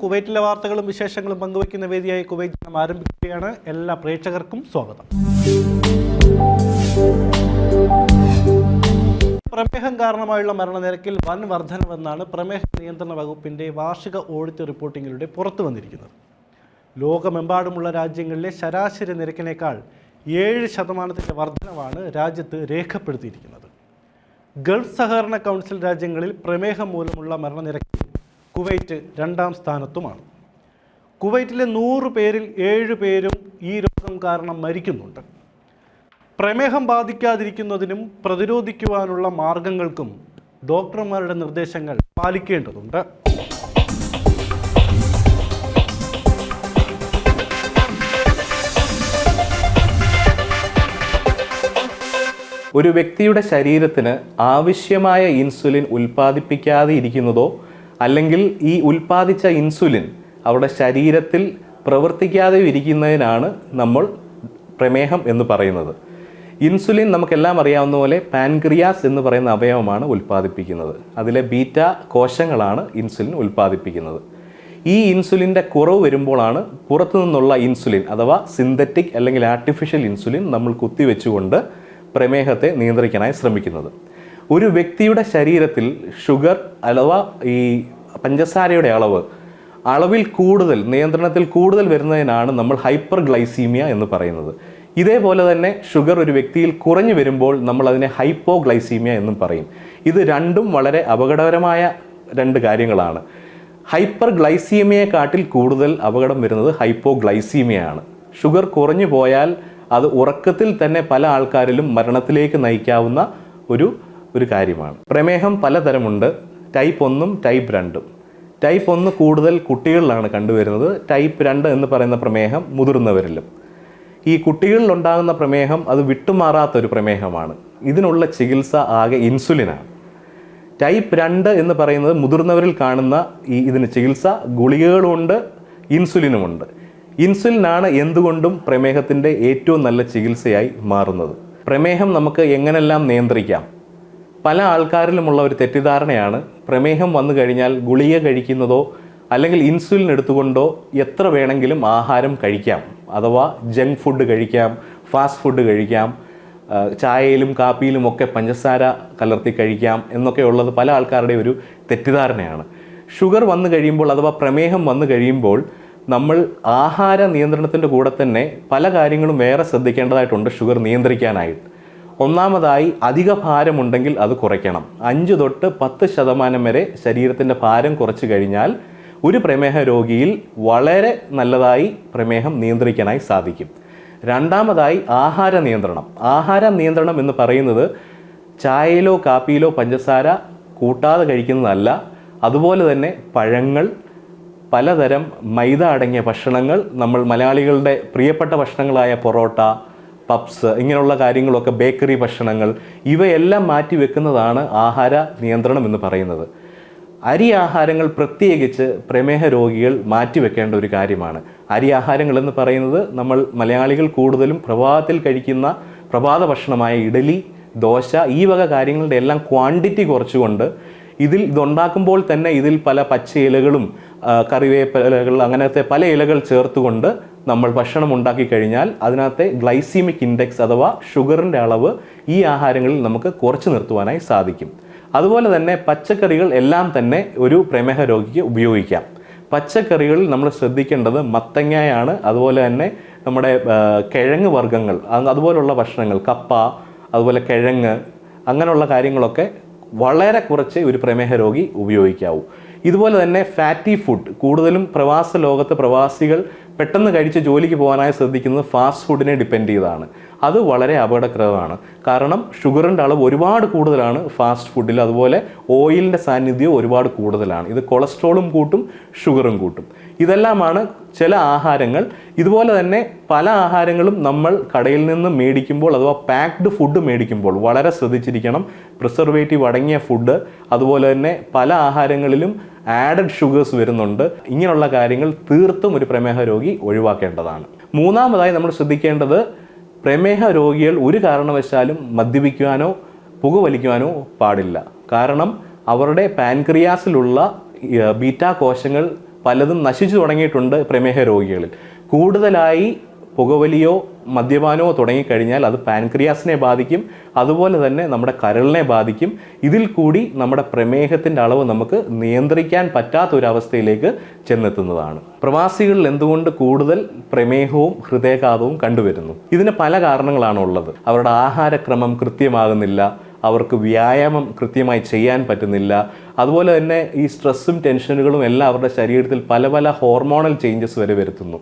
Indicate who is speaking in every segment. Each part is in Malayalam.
Speaker 1: കുവൈറ്റിലെ വാർത്തകളും വിശേഷങ്ങളും പങ്കുവയ്ക്കുന്ന വേദിയായി കുവൈറ്റ് ജനം ആരംഭിക്കുകയാണ്. എല്ലാ പ്രേക്ഷകർക്കും സ്വാഗതം. പ്രമേഹം കാരണമായുള്ള മരണനിരക്കിൽ വൻ വർധനവെന്നാണ് പ്രമേഹ നിയന്ത്രണ വകുപ്പിൻ്റെ വാർഷിക ഓഡിറ്റ് റിപ്പോർട്ടിങ്ങിലൂടെ പുറത്തു വന്നിരിക്കുന്നത്. ലോകമെമ്പാടുമുള്ള രാജ്യങ്ങളിലെ ശരാശരി നിരക്കിനേക്കാൾ 7% വർധനവാണ് രാജ്യത്ത് രേഖപ്പെടുത്തിയിരിക്കുന്നത്. ഗൾഫ് സഹകരണ കൗൺസിൽ രാജ്യങ്ങളിൽ പ്രമേഹം മൂലമുള്ള മരണനിരക്കിൽ കുവൈറ്റ് 2ാം സ്ഥാനത്തുമാണ്. കുവൈറ്റിലെ 100 പേരിൽ 7 പേരും ഈ രോഗം കാരണം മരിക്കുന്നുണ്ട്. പ്രമേഹം ബാധിക്കാതിരിക്കുന്നതിനും പ്രതിരോധിക്കുവാനുള്ള മാർഗങ്ങൾക്കും ഡോക്ടർമാരുടെ നിർദ്ദേശങ്ങൾ പാലിക്കേണ്ടതുണ്ട്.
Speaker 2: ഒരു വ്യക്തിയുടെ ശരീരത്തിന് ആവശ്യമായ ഇൻസുലിൻ ഉൽപ്പാദിപ്പിക്കാതെ ഇരിക്കുന്നതോ അല്ലെങ്കിൽ ഈ ഉൽപ്പാദിച്ച ഇൻസുലിൻ അവരുടെ ശരീരത്തിൽ പ്രവർത്തിക്കാതെ ഇരിക്കുന്നതിനാണ് നമ്മൾ പ്രമേഹം എന്ന് പറയുന്നത്. ഇൻസുലിൻ നമുക്കെല്ലാം അറിയാവുന്ന പോലെ പാൻക്രിയാസ് എന്ന് പറയുന്ന അവയവമാണ് ഉൽപ്പാദിപ്പിക്കുന്നത്. അതിലെ ബീറ്റ കോശങ്ങളാണ് ഇൻസുലിൻ ഉൽപ്പാദിപ്പിക്കുന്നത്. ഈ ഇൻസുലിൻ്റെ കുറവ് വരുമ്പോഴാണ് പുറത്തു നിന്നുള്ള ഇൻസുലിൻ അഥവാ സിന്തറ്റിക് അല്ലെങ്കിൽ ആർട്ടിഫിഷ്യൽ ഇൻസുലിൻ നമ്മൾ കുത്തിവെച്ചുകൊണ്ട് പ്രമേഹത്തെ നിയന്ത്രിക്കാനായി ശ്രമിക്കുന്നത്. ഒരു വ്യക്തിയുടെ ശരീരത്തിൽ ഷുഗർ അഥവാ ഈ പഞ്ചസാരയുടെ അളവിൽ കൂടുതൽ നിയന്ത്രണത്തിൽ കൂടുതൽ വരുന്നതിനാണ് നമ്മൾ ഹൈപ്പർ ഗ്ലൈസീമിയ എന്ന് പറയുന്നത്. ഇതേപോലെ തന്നെ ഷുഗർ ഒരു വ്യക്തിയിൽ കുറഞ്ഞു വരുമ്പോൾ നമ്മൾ അതിനെ ഹൈപ്പോഗ്ലൈസീമിയ എന്നും പറയും. ഇത് രണ്ടും വളരെ അപകടകരമായ 2 കാര്യങ്ങളാണ്. ഹൈപ്പർ ഗ്ലൈസീമിയയെക്കാട്ടിൽ കൂടുതൽ അപകടം വരുന്നത് ഹൈപ്പോഗ്ലൈസീമിയയാണ്. ഷുഗർ കുറഞ്ഞു പോയാൽ അത് ഉറക്കത്തിൽ തന്നെ പല ആൾക്കാരിലും മരണത്തിലേക്ക് നയിക്കാവുന്ന ഒരു കാര്യമാണ്. പ്രമേഹം പലതരമുണ്ട്. ടൈപ്പ് 1ഉം ടൈപ്പ് 2ഉം. ടൈപ്പ് 1 കൂടുതൽ കുട്ടികളിലാണ് കണ്ടുവരുന്നത്. ടൈപ്പ് 2 എന്ന് പറയുന്ന പ്രമേഹം മുതിർന്നവരിലും. ഈ കുട്ടികളിലുണ്ടാകുന്ന പ്രമേഹം അത് വിട്ടുമാറാത്തൊരു പ്രമേഹമാണ്. ഇതിനുള്ള ചികിത്സ ആകെ ഇൻസുലിനാണ്. ടൈപ്പ് 2 എന്ന് പറയുന്നത് മുതിർന്നവരിൽ കാണുന്ന ഇതിന് ചികിത്സ ഗുളികകളുമുണ്ട്, ഇൻസുലിനുമുണ്ട്. ഇൻസുലിനാണ് എന്തുകൊണ്ടും പ്രമേഹത്തിൻ്റെ ഏറ്റവും നല്ല ചികിത്സയായി മാറുന്നത്. പ്രമേഹം നമുക്ക് എങ്ങനെല്ലാം നിയന്ത്രിക്കാം? പല ആൾക്കാരിലുമുള്ള ഒരു തെറ്റിദ്ധാരണയാണ് പ്രമേഹം വന്നു കഴിഞ്ഞാൽ ഗുളിക കഴിക്കുന്നതോ അല്ലെങ്കിൽ ഇൻസുലിൻ എടുത്തുകൊണ്ടോ എത്ര വേണമെങ്കിലും ആഹാരം കഴിക്കാം, അഥവാ ജങ്ക് ഫുഡ് കഴിക്കാം, ഫാസ്റ്റ് ഫുഡ് കഴിക്കാം, ചായയിലും കാപ്പിയിലും ഒക്കെ പഞ്ചസാര കലർത്തി കഴിക്കാം എന്നൊക്കെ ഉള്ളത് പല ആൾക്കാരുടെ ഒരു തെറ്റിദ്ധാരണയാണ്. ഷുഗർ വന്നു കഴിയുമ്പോൾ അഥവാ പ്രമേഹം വന്നു കഴിയുമ്പോൾ നമ്മൾ ആഹാര നിയന്ത്രണത്തിൻ്റെ കൂടെ തന്നെ പല കാര്യങ്ങളും വേറെ ശ്രദ്ധിക്കേണ്ടതായിട്ടുണ്ട് ഷുഗർ നിയന്ത്രിക്കാനായിട്ട്. ഒന്നാമതായി അധിക ഭാരമുണ്ടെങ്കിൽ അത് കുറയ്ക്കണം. 5 തൊട്ട് 10% വരെ ശരീരത്തിൻ്റെ ഭാരം കുറച്ച് കഴിഞ്ഞാൽ ഒരു പ്രമേഹ രോഗിയിൽ വളരെ നല്ലതായി പ്രമേഹം നിയന്ത്രിക്കാനായി സാധിക്കും. രണ്ടാമതായി ആഹാര നിയന്ത്രണം എന്ന് പറയുന്നത് ചായയിലോ കാപ്പിയിലോ പഞ്ചസാര കൂട്ടാതെ കഴിക്കുന്നതല്ല. അതുപോലെ തന്നെ പഴങ്ങൾ, പലതരം മൈദ അടങ്ങിയ ഭക്ഷണങ്ങൾ, നമ്മൾ മലയാളികളുടെ പ്രിയപ്പെട്ട ഭക്ഷണങ്ങളായ പൊറോട്ട, പപ്സ്, ഇങ്ങനെയുള്ള കാര്യങ്ങളൊക്കെ, ബേക്കറി ഭക്ഷണങ്ങൾ, ഇവയെല്ലാം മാറ്റി വെക്കുന്നതാണ് ആഹാര നിയന്ത്രണം എന്ന് പറയുന്നത്. അരി ആഹാരങ്ങൾ പ്രത്യേകിച്ച് പ്രമേഹ രോഗികൾ മാറ്റിവെക്കേണ്ട ഒരു കാര്യമാണ്. അരി ആഹാരങ്ങൾ എന്ന് പറയുന്നത് നമ്മൾ മലയാളികൾ കൂടുതലും പ്രഭാതത്തിൽ കഴിക്കുന്ന പ്രഭാത ഭക്ഷണമായ ഇഡലി, ദോശ, ഈ വക കാര്യങ്ങളുടെ എല്ലാം ക്വാണ്ടിറ്റി കുറച്ചുകൊണ്ട് ഇതുണ്ടാക്കുമ്പോൾ തന്നെ ഇതിൽ പല പച്ച ഇലകളും കറിവേപ്പിലകൾ അങ്ങനത്തെ പല ഇലകൾ ചേർത്തുകൊണ്ട് നമ്മൾ ഭക്ഷണം ഉണ്ടാക്കി കഴിഞ്ഞാൽ അതിനകത്തെ ഗ്ലൈസീമിക് ഇൻഡെക്സ് അഥവാ ഷുഗറിൻ്റെ അളവ് ഈ ആഹാരങ്ങളിൽ നമുക്ക് കുറച്ച് നിർത്തുവാനായി സാധിക്കും. അതുപോലെ തന്നെ പച്ചക്കറികൾ എല്ലാം തന്നെ ഒരു പ്രമേഹ രോഗിക്ക് ഉപയോഗിക്കാം. പച്ചക്കറികളിൽ നമ്മൾ ശ്രദ്ധിക്കേണ്ടത് മത്തങ്ങയാണ്. അതുപോലെ തന്നെ നമ്മുടെ കിഴങ്ങ് വർഗ്ഗങ്ങൾ, അതുപോലുള്ള ഭക്ഷണങ്ങൾ, കപ്പ, അതുപോലെ കിഴങ്ങ്, അങ്ങനെയുള്ള കാര്യങ്ങളൊക്കെ വളരെ കുറച്ച് ഒരു പ്രമേഹ രോഗി ഉപയോഗിക്കാവൂ. ഇതുപോലെ തന്നെ ഫാറ്റി ഫുഡ്, കൂടുതലും പ്രവാസ ലോകത്ത് പ്രവാസികൾ പെട്ടെന്ന് കഴിച്ച് ജോലിക്ക് പോകാനായി ശ്രദ്ധിക്കുന്നത് ഫാസ്റ്റ് ഫുഡിനെ ഡിപ്പെൻഡ് ചെയ്താണ്. അത് വളരെ അപകടകരമാണ്. കാരണം ഷുഗറിൻ്റെ അളവ് ഒരുപാട് കൂടുതലാണ് ഫാസ്റ്റ് ഫുഡിൽ. അതുപോലെ ഓയിലിൻ്റെ സാന്നിധ്യവും ഒരുപാട് കൂടുതലാണ്. ഇത് കൊളസ്ട്രോളും കൂട്ടും, ഷുഗറും കൂട്ടും. ഇതെല്ലാമാണ് ചില ആഹാരങ്ങൾ. ഇതുപോലെ തന്നെ പല ആഹാരങ്ങളും നമ്മൾ കടയിൽ നിന്ന് മേടിക്കുമ്പോൾ അഥവാ പാക്ഡ് ഫുഡ് മേടിക്കുമ്പോൾ വളരെ ശ്രദ്ധിച്ചിരിക്കണം. പ്രിസർവേറ്റീവ് അടങ്ങിയ ഫുഡ്, അതുപോലെ തന്നെ പല ആഹാരങ്ങളിലും ആഡഡ് ഷുഗേഴ്സ് വരുന്നുണ്ട്. ഇങ്ങനെയുള്ള കാര്യങ്ങൾ തീർത്തും ഒരു പ്രമേഹ രോഗി ഒഴിവാക്കേണ്ടതാണ്. മൂന്നാമതായി നമ്മൾ ശ്രദ്ധിക്കേണ്ടത്, പ്രമേഹ രോഗികൾ ഒരു കാരണവശാലും മദ്യപിക്കുവാനോ പുകവലിക്കുവാനോ പാടില്ല. കാരണം അവരുടെ പാൻക്രിയാസിലുള്ള ബീറ്റാ കോശങ്ങൾ പലതും നശിച്ചു തുടങ്ങിയിട്ടുണ്ട് പ്രമേഹ രോഗികളിൽ. കൂടുതലായി പുകവലിയോ മദ്യപാനമോ തുടങ്ങിക്കഴിഞ്ഞാൽ അത് പാൻക്രിയാസിനെ ബാധിക്കും, അതുപോലെ തന്നെ നമ്മുടെ കരളിനെ ബാധിക്കും. ഇതിൽ കൂടി നമ്മുടെ പ്രമേഹത്തിൻ്റെ അളവ് നമുക്ക് നിയന്ത്രിക്കാൻ പറ്റാത്തൊരവസ്ഥയിലേക്ക് ചെന്നെത്തുന്നതാണ്. പ്രവാസികളിൽ എന്തുകൊണ്ട് കൂടുതൽ പ്രമേഹവും ഹൃദയാഘാതവും കണ്ടുവരുന്നു? ഇതിന് പല കാരണങ്ങളാണ് ഉള്ളത്. അവരുടെ ആഹാരക്രമം കൃത്യമാകുന്നില്ല, അവർക്ക് വ്യായാമം കൃത്യമായി ചെയ്യാൻ പറ്റുന്നില്ല, അതുപോലെ തന്നെ ഈ സ്ട്രെസ്സും ടെൻഷനുകളും എല്ലാം അവരുടെ ശരീരത്തിൽ പല പല ഹോർമോണൽ ചേഞ്ചസ് വരെ വരുത്തുന്നു.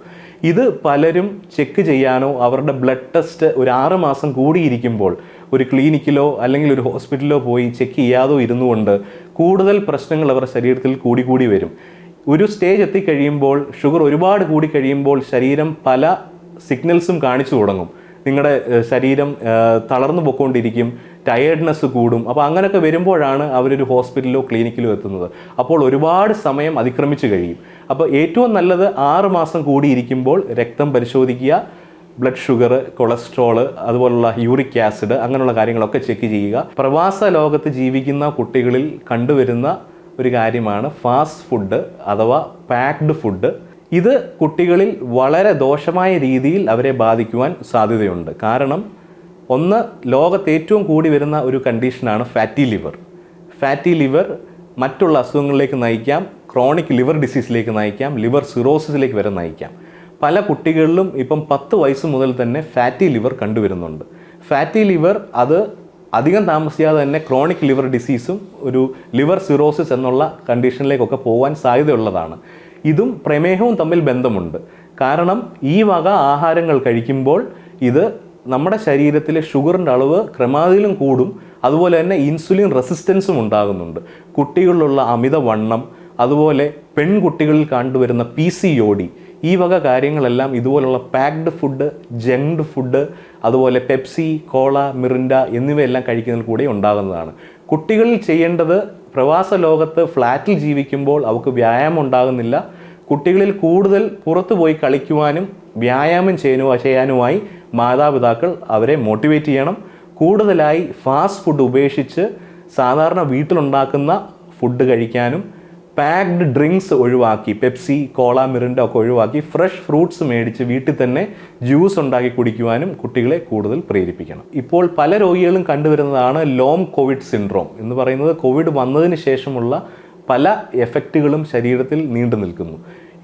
Speaker 2: ഇത് പലരും ചെക്ക് ചെയ്യാനോ അവരുടെ ബ്ലഡ് ടെസ്റ്റ് ഒരു 6 മാസം കൂടിയിരിക്കുമ്പോൾ ഒരു ക്ലിനിക്കിലോ അല്ലെങ്കിൽ ഒരു ഹോസ്പിറ്റലിലോ പോയി ചെക്ക് ചെയ്യാതോ ഇരുന്നുകൊണ്ട് കൂടുതൽ പ്രശ്നങ്ങൾ അവരുടെ ശരീരത്തിൽ കൂടി വരും. ഒരു സ്റ്റേജ് എത്തിക്കഴിയുമ്പോൾ, ഷുഗർ ഒരുപാട് കൂടി കഴിയുമ്പോൾ ശരീരം പല സിഗ്നൽസും കാണിച്ചു തുടങ്ങും. നിങ്ങളുടെ ശരീരം തളർന്നു പോയിക്കൊണ്ടിരിക്കും, ടയേർഡ്നെസ് കൂടും. അപ്പോൾ അങ്ങനെയൊക്കെ വരുമ്പോഴാണ് അവരൊരു ഹോസ്പിറ്റലിലോ ക്ലിനിക്കിലോ എത്തുന്നത്. അപ്പോൾ ഒരുപാട് സമയം അതിക്രമിച്ച് കഴിയും. അപ്പോൾ ഏറ്റവും നല്ലത് 6 മാസം കൂടിയിരിക്കുമ്പോൾ രക്തം പരിശോധിക്കുക, ബ്ലഡ് ഷുഗർ, കൊളസ്ട്രോള്, അതുപോലുള്ള യൂറിക് ആസിഡ്, അങ്ങനെയുള്ള കാര്യങ്ങളൊക്കെ ചെക്ക് ചെയ്യുക. പ്രവാസ ലോകത്ത് ജീവിക്കുന്ന കുട്ടികളിൽ കണ്ടുവരുന്ന ഒരു കാര്യമാണ് ഫാസ്റ്റ് ഫുഡ് അഥവാ പാക്ഡ് ഫുഡ്. ഇത് കുട്ടികളിൽ വളരെ ദോഷമായ രീതിയിൽ അവരെ ബാധിക്കുവാൻ സാധ്യതയുണ്ട്. കാരണം ഒന്ന്, ലോകത്ത് ഏറ്റവും കൂടി വരുന്ന ഒരു കണ്ടീഷനാണ് ഫാറ്റി ലിവർ. ഫാറ്റി ലിവർ മറ്റുള്ള അസുഖങ്ങളിലേക്ക് നയിക്കാം, ക്രോണിക് ലിവർ ഡിസീസിലേക്ക് നയിക്കാം, ലിവർ സിറോസിസിലേക്ക് വരെ നയിക്കാം. പല കുട്ടികളിലും ഇപ്പം 10 വയസ്സ് മുതൽ തന്നെ ഫാറ്റി ലിവർ കണ്ടുവരുന്നുണ്ട്. ഫാറ്റി ലിവർ അത് അധികം താമസിയാതെ തന്നെ ക്രോണിക് ലിവർ ഡിസീസും ഒരു ലിവർ സിറോസിസ് എന്നുള്ള കണ്ടീഷനിലേക്കൊക്കെ പോകാൻ സാധ്യതയുള്ളതാണ്. ഇതും പ്രമേഹവും തമ്മിൽ ബന്ധമുണ്ട്. കാരണം ഈ വക ആഹാരങ്ങൾ കഴിക്കുമ്പോൾ ഇത് നമ്മുടെ ശരീരത്തിലെ ഷുഗറിൻ്റെ അളവ് ക്രമാതിലും കൂടും, അതുപോലെ തന്നെ ഇൻസുലിൻ റെസിസ്റ്റൻസും ഉണ്ടാകുന്നുണ്ട്. കുട്ടികളിലുള്ള അമിതവണ്ണം, അതുപോലെ പെൺകുട്ടികളിൽ കണ്ടുവരുന്ന PCOD, ഈ വക കാര്യങ്ങളെല്ലാം ഇതുപോലുള്ള പാക്ഡ് ഫുഡ്, ജങ്ക്ഡ് ഫുഡ്, അതുപോലെ പെപ്സി, കോള, മിറിൻഡ എന്നിവയെല്ലാം കഴിക്കുന്നതിൽ കൂടെ ഉണ്ടാകുന്നതാണ്. കുട്ടികളിൽ ചെയ്യേണ്ടത്, പ്രവാസ ലോകത്ത് ഫ്ലാറ്റിൽ ജീവിക്കുമ്പോൾ അവർക്ക് വ്യായാമം ഉണ്ടാകുന്നില്ല. കുട്ടികളിൽ കൂടുതൽ പുറത്തു പോയി കളിക്കുവാനും വ്യായാമം ചെയ്യാനുമായി മാതാപിതാക്കൾ അവരെ മോട്ടിവേറ്റ് ചെയ്യണം. കൂടുതലായി ഫാസ്റ്റ് ഫുഡ് ഉപേക്ഷിച്ച് സാധാരണ വീട്ടിലുണ്ടാക്കുന്ന ഫുഡ് കഴിക്കാനും, പാക്ഡ് ഡ്രിങ്ക്സ് ഒഴിവാക്കി, പെപ്സി, കോള, മിറിൻഡ ഒക്കെ ഒഴിവാക്കി ഫ്രഷ് ഫ്രൂട്ട്സ് മേടിച്ച് വീട്ടിൽ തന്നെ ജ്യൂസ് ഉണ്ടാക്കി കുടിക്കുവാനും കുട്ടികളെ കൂടുതൽ പ്രേരിപ്പിക്കണം. ഇപ്പോൾ പല രോഗികളും കണ്ടുവരുന്നതാണ് ലോങ് കോവിഡ് സിൻഡ്രോം എന്ന് പറയുന്നത്. കോവിഡ് വന്നതിന് ശേഷമുള്ള പല എഫക്റ്റുകളും ശരീരത്തിൽ നീണ്ടു നിൽക്കുന്നു.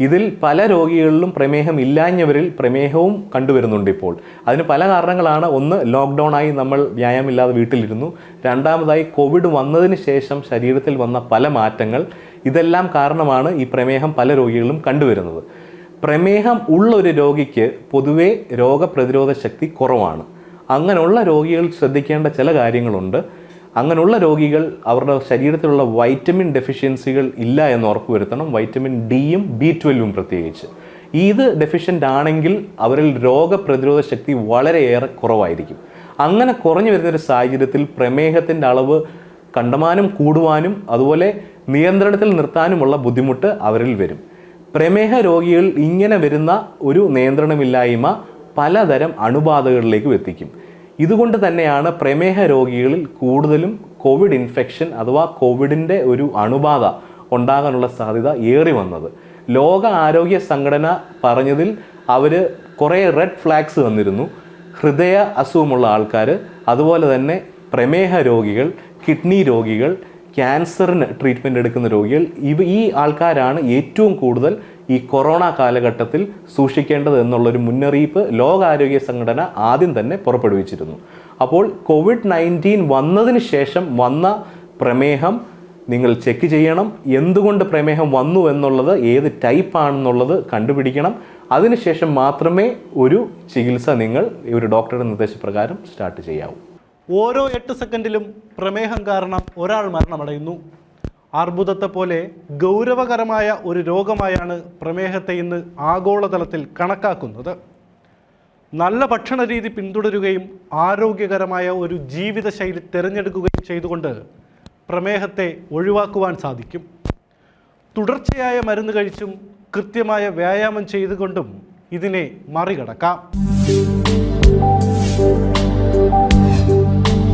Speaker 2: ഇതിൽ പല രോഗികളിലും പ്രമേഹം ഇല്ലാഞ്ഞവരിൽ പ്രമേഹവും കണ്ടുവരുന്നുണ്ട് ഇപ്പോൾ. അതിന് പല കാരണങ്ങളാണ്. ഒന്ന്, ലോക്ക്ഡൗണായി നമ്മൾ വ്യായാമമില്ലാതെ വീട്ടിലിരുന്നു. രണ്ടാമതായി കോവിഡ് വന്നതിന് ശേഷം ശരീരത്തിൽ വന്ന പല മാറ്റങ്ങൾ, ഇതെല്ലാം കാരണമാണ് ഈ പ്രമേഹം പല രോഗികളിലും കണ്ടുവരുന്നത്. പ്രമേഹം ഉള്ളൊരു രോഗിക്ക് പൊതുവേ രോഗപ്രതിരോധ ശക്തി കുറവാണ്. അങ്ങനെയുള്ള രോഗികൾ ശ്രദ്ധിക്കേണ്ട ചില കാര്യങ്ങളുണ്ട്. അങ്ങനെയുള്ള രോഗികൾ അവരുടെ ശരീരത്തിലുള്ള വൈറ്റമിൻ ഡെഫിഷ്യൻസികൾ ഇല്ല എന്ന് ഉറപ്പുവരുത്തണം. വൈറ്റമിൻ ഡിയും B12ഉം പ്രത്യേകിച്ച്. ഇത് ഡെഫിഷ്യൻ്റ് ആണെങ്കിൽ അവരിൽ രോഗപ്രതിരോധ ശക്തി വളരെയേറെ കുറവായിരിക്കും. അങ്ങനെ കുറഞ്ഞു വരുന്നൊരു സാഹചര്യത്തിൽ പ്രമേഹത്തിൻ്റെ അളവ് കണ്ടമാനം കൂടുവാനും അതുപോലെ നിയന്ത്രണത്തിൽ നിർത്താനുമുള്ള ബുദ്ധിമുട്ട് അവരിൽ വരും. പ്രമേഹ രോഗികൾ ഇങ്ങനെ വരുന്ന ഒരു നിയന്ത്രണമില്ലായ്മ പലതരം അണുബാധകളിലേക്കും എത്തിക്കും. ഇതുകൊണ്ട് തന്നെയാണ് പ്രമേഹ രോഗികളിൽ കൂടുതലും കോവിഡ് ഇൻഫെക്ഷൻ അഥവാ കോവിഡിൻ്റെ ഒരു അണുബാധ ഉണ്ടാകാനുള്ള സാധ്യത ഏറി വന്നത്. ലോക ആരോഗ്യ സംഘടന പറഞ്ഞതിൽ അവർ കുറേ റെഡ് ഫ്ലാഗ്സ് വന്നിരുന്നു. ഹൃദയ അസുഖമുള്ള ആൾക്കാർ, അതുപോലെ തന്നെ പ്രമേഹ രോഗികൾ, കിഡ്നി രോഗികൾ, ക്യാൻസറിന് ട്രീറ്റ്മെൻറ്റ് എടുക്കുന്ന രോഗികൾ, ഈ ആൾക്കാരാണ് ഏറ്റവും കൂടുതൽ ഈ കൊറോണ കാലഘട്ടത്തിൽ സൂക്ഷിക്കേണ്ടത് എന്നുള്ളൊരു മുന്നറിയിപ്പ് ലോകാരോഗ്യ സംഘടന ആദ്യം തന്നെ പുറപ്പെടുവിച്ചിരുന്നു. അപ്പോൾ COVID-19 വന്നതിന് ശേഷം വന്ന പ്രമേഹം നിങ്ങൾ ചെക്ക് ചെയ്യണം. എന്തുകൊണ്ട് പ്രമേഹം വന്നു എന്നുള്ളത്, ഏത് ടൈപ്പാണെന്നുള്ളത് കണ്ടുപിടിക്കണം. അതിനുശേഷം മാത്രമേ ഒരു ചികിത്സ നിങ്ങൾ ഒരു ഡോക്ടറുടെ നിർദ്ദേശപ്രകാരം സ്റ്റാർട്ട് ചെയ്യാവൂ.
Speaker 1: ഓരോ 8 സെക്കൻഡിലും പ്രമേഹം കാരണം ഒരാൾ മരണമടയുന്നു. അർബുദത്തെ പോലെ ഗൗരവകരമായ ഒരു രോഗമായാണ് പ്രമേഹത്തെ ഇന്ന് ആഗോളതലത്തിൽ കണക്കാക്കുന്നത്. നല്ല ഭക്ഷണ രീതി പിന്തുടരുകയും ആരോഗ്യകരമായ ഒരു ജീവിതശൈലി തിരഞ്ഞെടുക്കുകയും ചെയ്തുകൊണ്ട് പ്രമേഹത്തെ ഒഴിവാക്കുവാൻ സാധിക്കും. തുടർച്ചയായ മരുന്ന് കഴിച്ചും കൃത്യമായ വ്യായാമം ചെയ്തുകൊണ്ടും ഇതിനെ മറികടക്കാം.